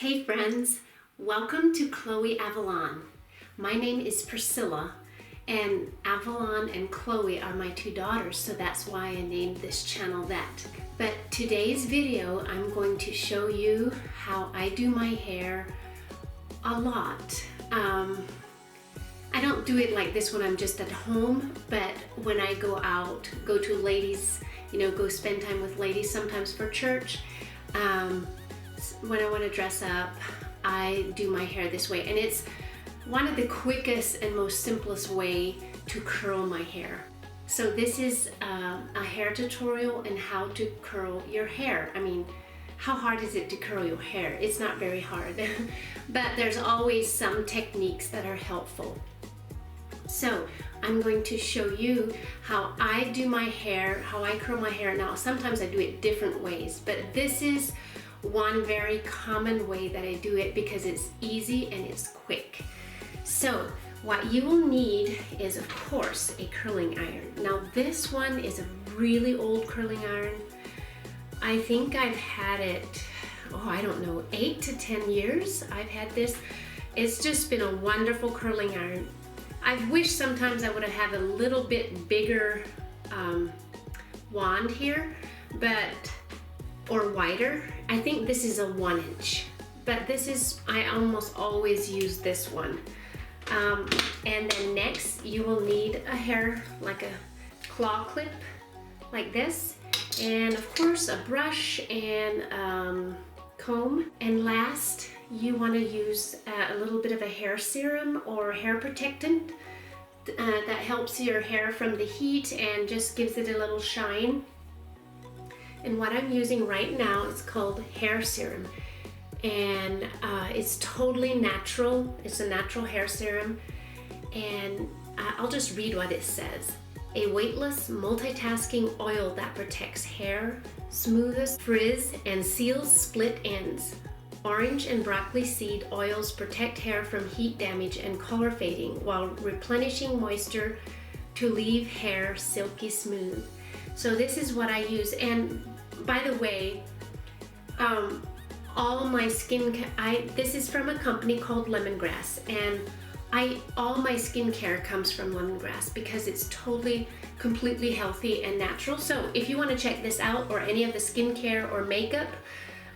Hey friends, welcome to Chloe Avalon. My name is Priscilla, and Avalon and Chloe are my two daughters, so that's why I named this channel that. But today's video, I'm going to show you how I do my hair a lot. I don't do it like this when I'm just at home, but when I go out, go to ladies, go spend time with ladies, sometimes for church. When I want to dress up, I do my hair this way, and it's one of the quickest and most simplest way to curl my hair. So this is a hair tutorial on how to curl your hair. I mean, how hard is it to curl your hair? It's not very hard, but there's always some techniques that are helpful. So I'm going to show you how I do my hair, how I curl my hair. Now, sometimes I do it different ways, but this is one very common way that I do it because it's easy and it's quick. So what you will need is, of course, a curling iron. Now this one is a really old curling iron. I think I've had it, I don't know, 8 to 10 years I've had this. It's just been a wonderful curling iron. I wish sometimes I would have had a little bit bigger wand here, or wider. I think this is a 1 inch, but I almost always use this one. And then next you will need a hair, like a claw clip like this, and of course a brush and comb. And last, you want to use a little bit of a hair serum or hair protectant that helps your hair from the heat and just gives it a little shine. And what I'm using right now is called hair serum, and it's totally natural. It's a natural hair serum, and I'll just read what it says. A weightless, multitasking oil that protects hair, smooths frizz, and seals split ends. Orange and broccoli seed oils protect hair from heat damage and color fading while replenishing moisture to leave hair silky smooth. So this is what I use. And by the way, all my this is from a company called Lemongrass, and all my skincare comes from lemongrass because it's completely healthy and natural. So if you want to check this out, or any of the skincare or makeup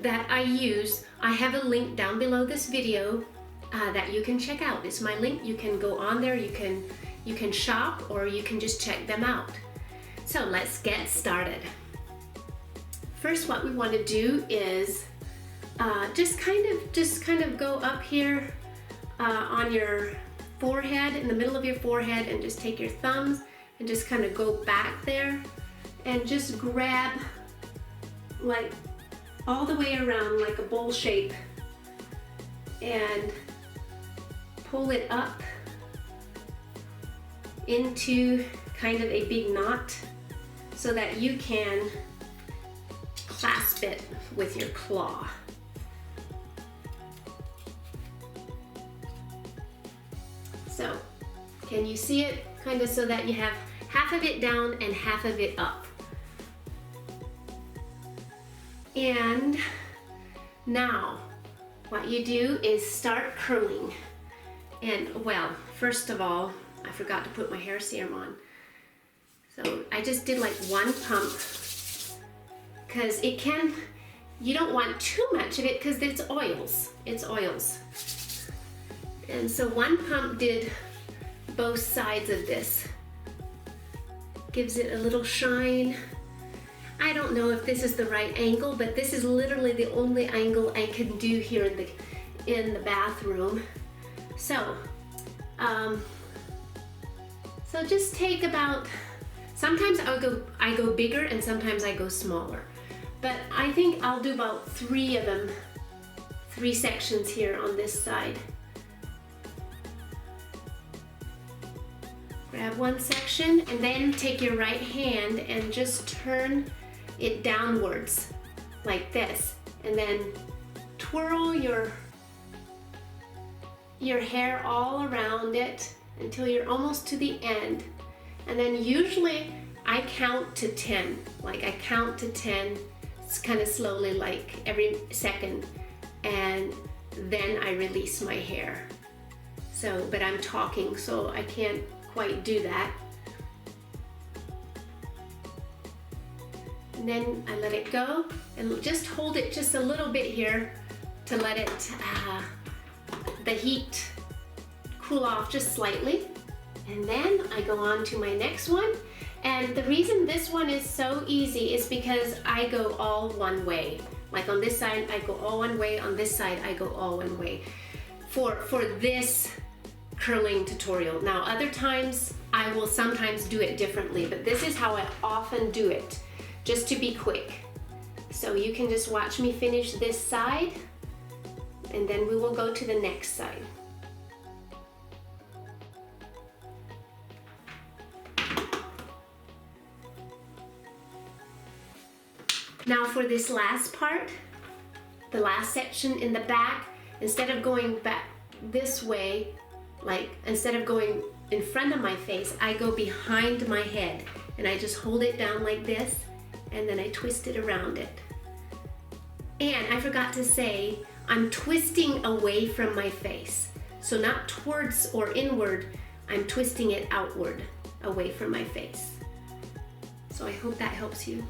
that I use, I have a link down below this video that you can check out. It's my link. You can go on there, you can shop, or you can just check them out. So let's get started. First, what we want to do is just kind of go up here on your forehead, in the middle of your forehead, and just take your thumbs and just kind of go back there and just grab like all the way around like a bowl shape and pull it up into kind of a big knot so that you can clasp it with your claw. So, can you see it? Kind of so that you have half of it down and half of it up. And now, what you do is start curling. And well, first of all, I forgot to put my hair serum on. So I just did like one pump, because you don't want too much of it because it's oils. And so one pump did both sides of this. Gives it a little shine. I don't know if this is the right angle, but this is literally the only angle I can do here in the bathroom. So, so just take about, sometimes I go bigger and sometimes I go smaller. But I think I'll do about 3 of them, 3 sections here on this side. Grab one section and then take your right hand and just turn it downwards like this, and then twirl your hair all around it until you're almost to the end. And then usually I count to 10, like I count to 10 kind of slowly, like every second. and then I release my hair. So, but I'm talking, so I can't quite do that. And then I let it go and just hold it just a little bit here to let it, the heat cool off just slightly. And then I go on to my next one. And the reason this one is so easy is because I go all one way. Like on this side, I go all one way. On this side, I go all one way for this curling tutorial. Now, other times, I will sometimes do it differently, but this is how I often do it, just to be quick. So you can just watch me finish this side, and then we will go to the next side. Now for this last part, the last section in the back, instead of going back this way, like instead of going in front of my face, I go behind my head and I just hold it down like this and then I twist it around it. And I forgot to say, I'm twisting away from my face. So not towards or inward, I'm twisting it outward, away from my face. So I hope that helps you.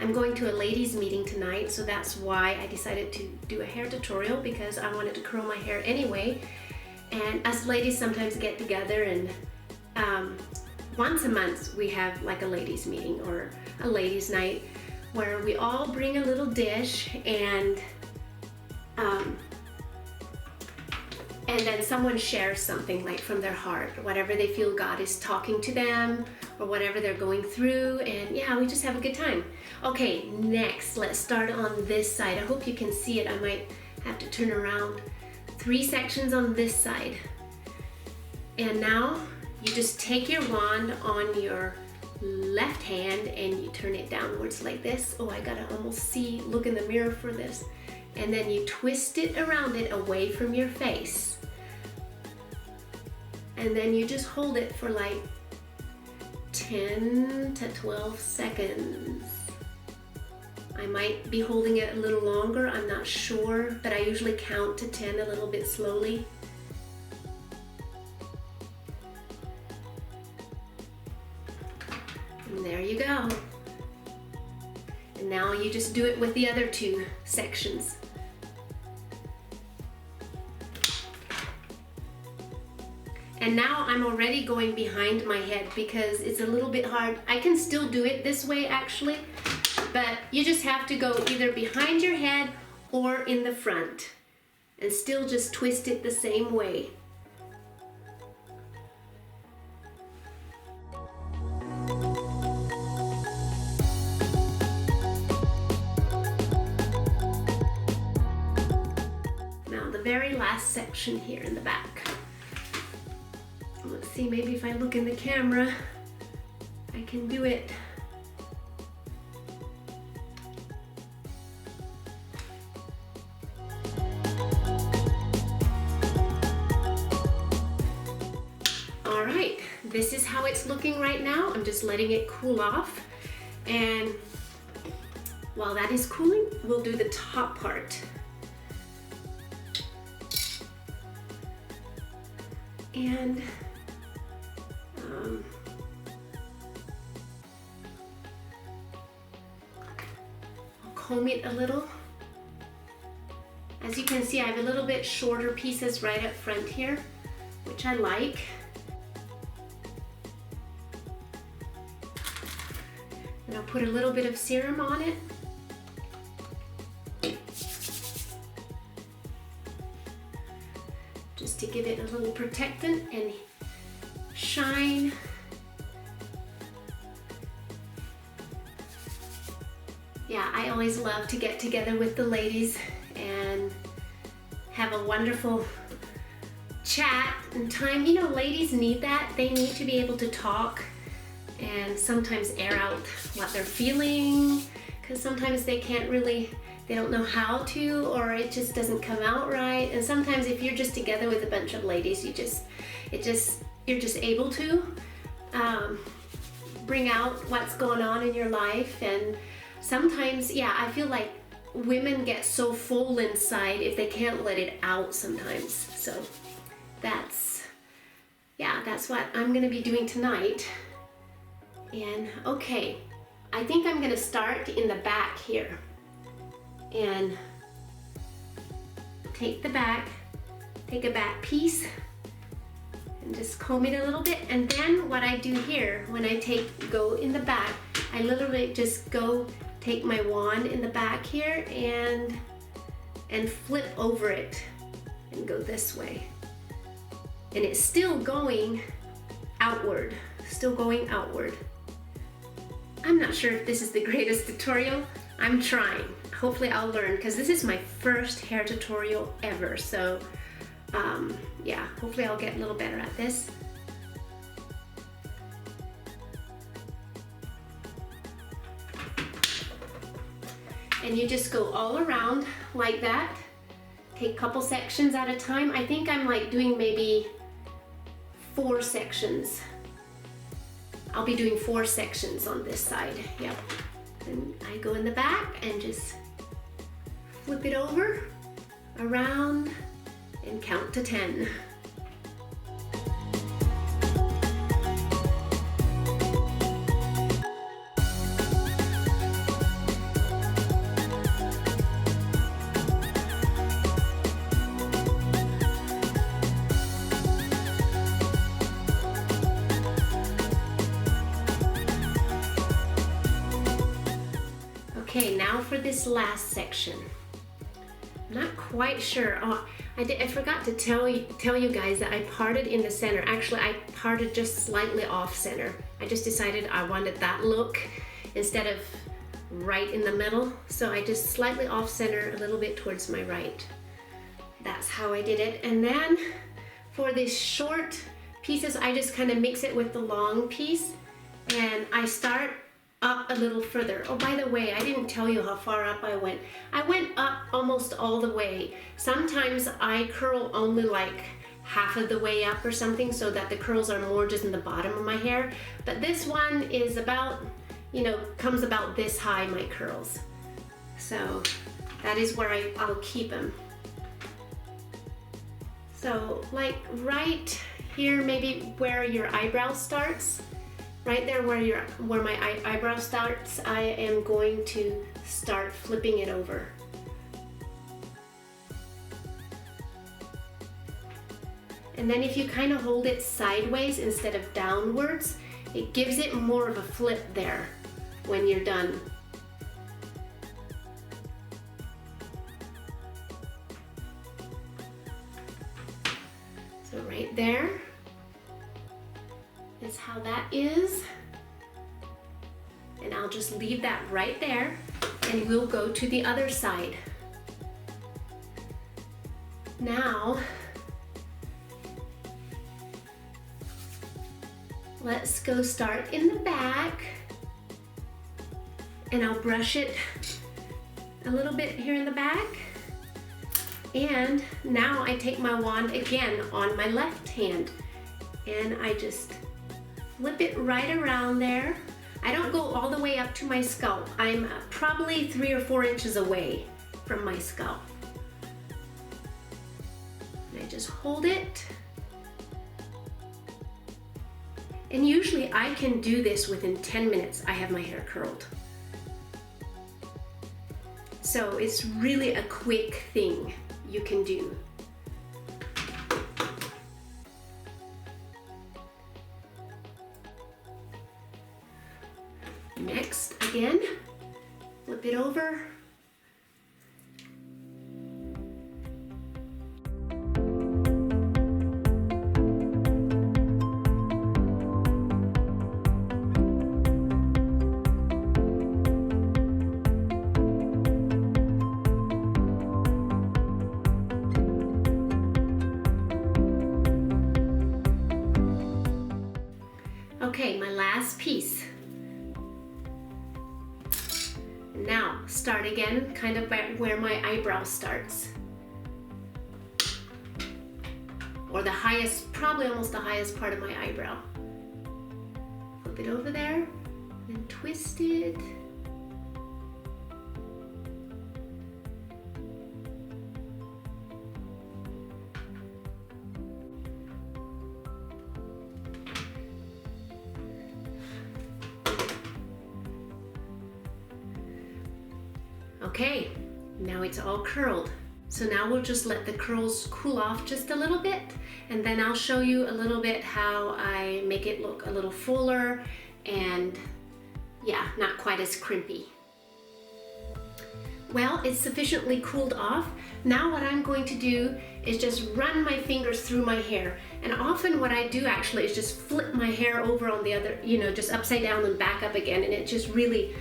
I'm going to a ladies meeting tonight, so that's why I decided to do a hair tutorial, because I wanted to curl my hair anyway. And us ladies sometimes get together, and once a month we have like a ladies meeting or a ladies night where we all bring a little dish, and then someone shares something like from their heart, whatever they feel God is talking to them or whatever they're going through, and yeah, we just have a good time. Okay, next, let's start on this side. I hope you can see it. I might have to turn around. 3 sections on this side. And now you just take your wand on your left hand and you turn it downwards like this. Oh, I gotta almost see, look in the mirror for this. And then you twist it around it away from your face. And then you just hold it for like 10 to 12 seconds. I might be holding it a little longer, I'm not sure, but I usually count to 10 a little bit slowly. And there you go. And now you just do it with the other 2 sections. And now I'm already going behind my head because it's a little bit hard. I can still do it this way actually, but you just have to go either behind your head or in the front and still just twist it the same way. Now the very last section here in the back. Let's see, maybe if I look in the camera, I can do it. All right, this is how it's looking right now. I'm just letting it cool off. And while that is cooling, we'll do the top part. And I'll comb it a little. As you can see, I have a little bit shorter pieces right up front here, which I like. And I'll put a little bit of serum on it. Just to give it a little protectant and shine. Yeah, I always love to get together with the ladies and have a wonderful chat and time. You know, ladies need that. They need to be able to talk and sometimes air out what they're feeling, because sometimes they can't really, they don't know how to, or it just doesn't come out right. And sometimes if you're just together with a bunch of ladies, you're just able to bring out what's going on in your life. And sometimes, yeah, I feel like women get so full inside if they can't let it out sometimes. So that's what I'm gonna be doing tonight. And okay, I think I'm gonna start in the back here and take a back piece and just comb it a little bit. And then what I do here, when I go in the back, I literally just take my wand in the back here and flip over it and go this way. And it's still going outward, I'm not sure if this is the greatest tutorial. I'm trying. Hopefully I'll learn, because this is my first hair tutorial ever. So yeah, hopefully I'll get a little better at this. And you just go all around like that. Take a couple sections at a time. I think I'm like doing maybe 4 sections. I'll be doing 4 sections on this side. Yep. And I go in the back and just flip it over, around, and count to 10. Okay, now for this last section. I'm not quite sure. Oh, I forgot to tell you guys that I parted in the center. Actually, I parted just slightly off center. I just decided I wanted that look instead of right in the middle. So I just slightly off center, a little bit towards my right. That's how I did it. And then for these short pieces, I just kind of mix it with the long piece, and I start up a little further. Oh, by the way, I didn't tell you how far up I went. I went up almost all the way. Sometimes I curl only like half of the way up or something, so that the curls are more just in the bottom of my hair. But this one is about, comes about this high, my curls. So that is where I'll keep them. So like right here, maybe where your eyebrow starts, right there where my eyebrow starts, I am going to start flipping it over. And then if you kind of hold it sideways instead of downwards, it gives it more of a flip there when you're done. So right there is how that is. And I'll just leave that right there, and we'll go to the other side. Now, let's go start in the back, and I'll brush it a little bit here in the back. And now I take my wand again on my left hand, and I just flip it right around there. I don't go all the way up to my scalp. I'm probably 3 or 4 inches away from my scalp. And I just hold it. And usually I can do this within 10 minutes. I have my hair curled. So it's really a quick thing you can do. Next, again, flip it over. Okay, my last piece. Now, start again, kind of where my eyebrow starts. Or the highest, probably almost the highest part of my eyebrow. Flip it over there and twist it. Okay, now it's all curled. So now we'll just let the curls cool off just a little bit, and then I'll show you a little bit how I make it look a little fuller and yeah, not quite as crimpy. Well, it's sufficiently cooled off. Now what I'm going to do is just run my fingers through my hair. And often what I do actually is just flip my hair over on the other, just upside down and back up again, and it just really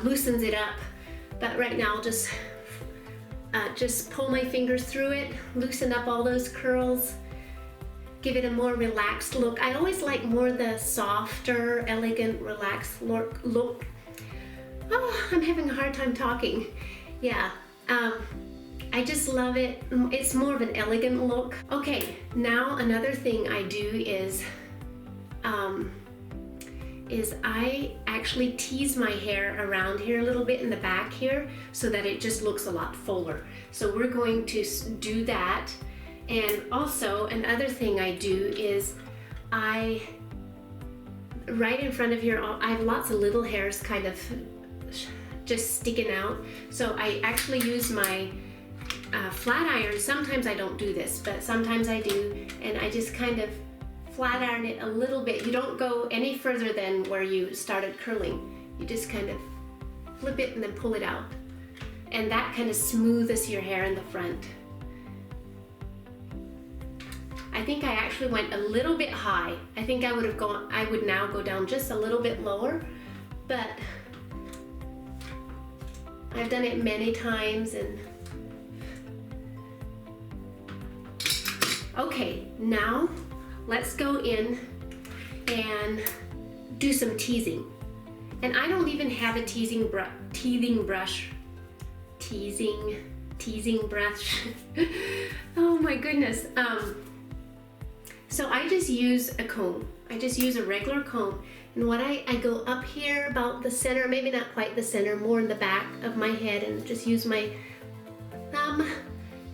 loosens it up. But right now I'll just pull my fingers through it, loosen up all those curls, give it a more relaxed look. I always like more the softer, elegant, relaxed look. Oh, I'm having a hard time talking. Yeah, I just love it. It's more of an elegant look. Okay, now another thing I do is I actually tease my hair around here a little bit in the back here so that it just looks a lot fuller. So we're going to do that. And also another thing I do is right in front of here, I have lots of little hairs kind of just sticking out. So I actually use my flat iron. Sometimes I don't do this, but sometimes I do, and I just kind of flat iron it a little bit. You don't go any further than where you started curling. You just kind of flip it and then pull it out. And that kind of smooths your hair in the front. I think I actually went a little bit high. I think I would now go down just a little bit lower, but I've done it many times. And okay, now let's go in and do some teasing. And I don't even have a teasing brush. Oh my goodness. So I just use a comb. I just use a regular comb. And what I go up here about the center, maybe not quite the center, more in the back of my head, and just use my thumb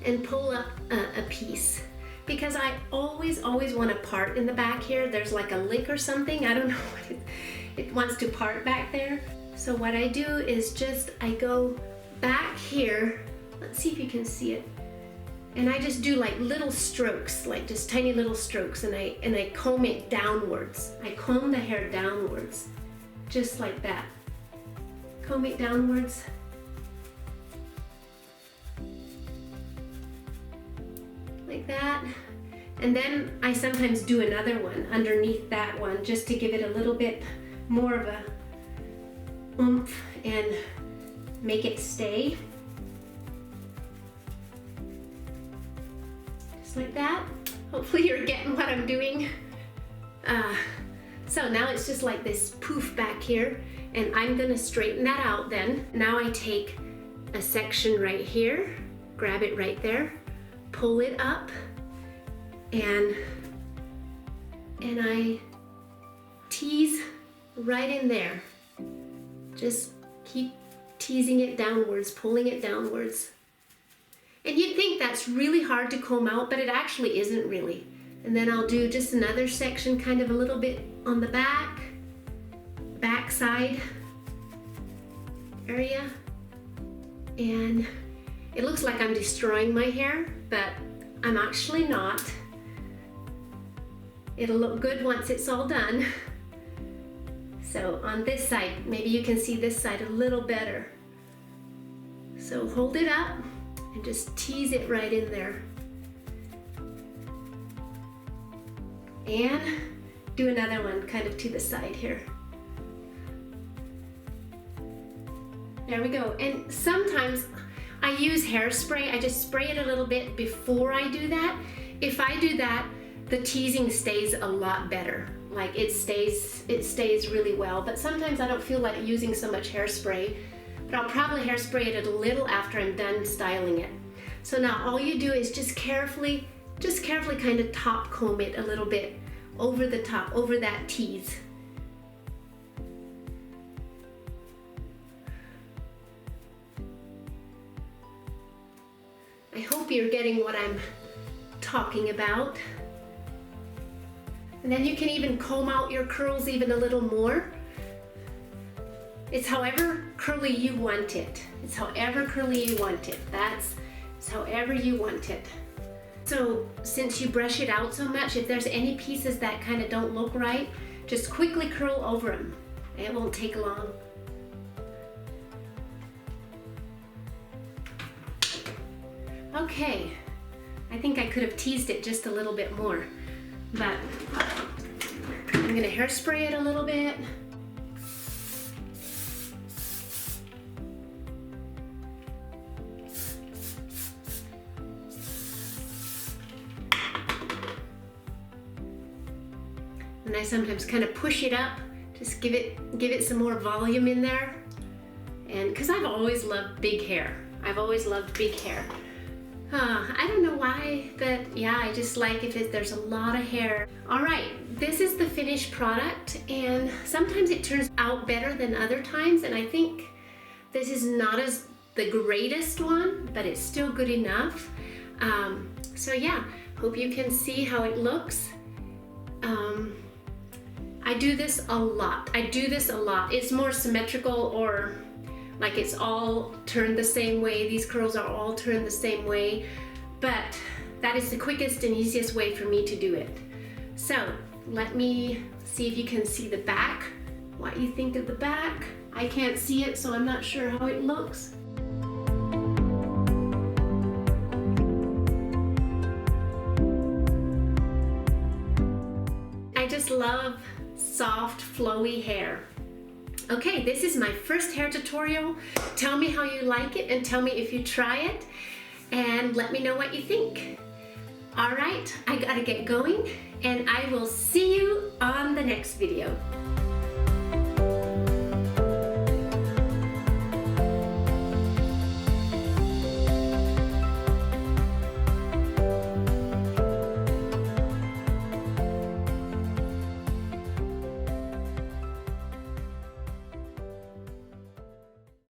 and pull up a piece. Because I always want to part in the back here. There's like a lick or something. I don't know what it wants to part back there. So what I do is I go back here. Let's see if you can see it. And I just do like little strokes, like just tiny little strokes, and I comb it downwards. I comb the hair downwards, just like that. Comb it downwards. Like that. And then I sometimes do another one underneath that one just to give it a little bit more of a oomph and make it stay. Just like that. Hopefully you're getting what I'm doing. So now it's just like this poof back here, and I'm gonna straighten that out then. Now I take a section right here, grab it right there, pull it up, and I tease right in there. Just keep teasing it downwards, pulling it downwards. And you'd think that's really hard to comb out, but it actually isn't really. And then I'll do just another section kind of a little bit on the back side area. And it looks like I'm destroying my hair, but I'm actually not. It'll look good once it's all done. So on this side, maybe you can see this side a little better. So hold it up and just tease it right in there. And do another one kind of to the side here. There we go. And sometimes I use hairspray. I just spray it a little bit before I do that. If I do that, the teasing stays a lot better. Like it stays really well. But sometimes I don't feel like using so much hairspray. But I'll probably hairspray it a little after I'm done styling it. So now all you do is just carefully kind of top comb it a little bit over the top, over that tease. I hope you're getting what I'm talking about. And then you can even comb out your curls even a little more. It's however curly you want it. It's however curly you want it. It's however you want it. So since you brush it out so much, if there's any pieces that kind of don't look right, just quickly curl over them. It won't take long. Okay, I think I could have teased it just a little bit more, but I'm gonna hairspray it a little bit. And I sometimes kind of push it up, just give it some more volume in there. And because I've always loved big hair. I've always loved big hair. I don't know why, but yeah, I just like if there's a lot of hair. All right, this is the finished product, and sometimes it turns out better than other times, and I think this is not as the greatest one, but it's still good enough. So yeah, hope you can see how it looks. I do this a lot. It's more symmetrical, or like it's all turned the same way. These curls are all turned the same way, but that is the quickest and easiest way for me to do it. So let me see if you can see the back, what you think of the back. I can't see it, so I'm not sure how it looks. I just love soft, flowy hair. Okay, this is my first hair tutorial. Tell me how you like it, and tell me if you try it, and let me know what you think. All right, I gotta get going, and I will see you on the next video.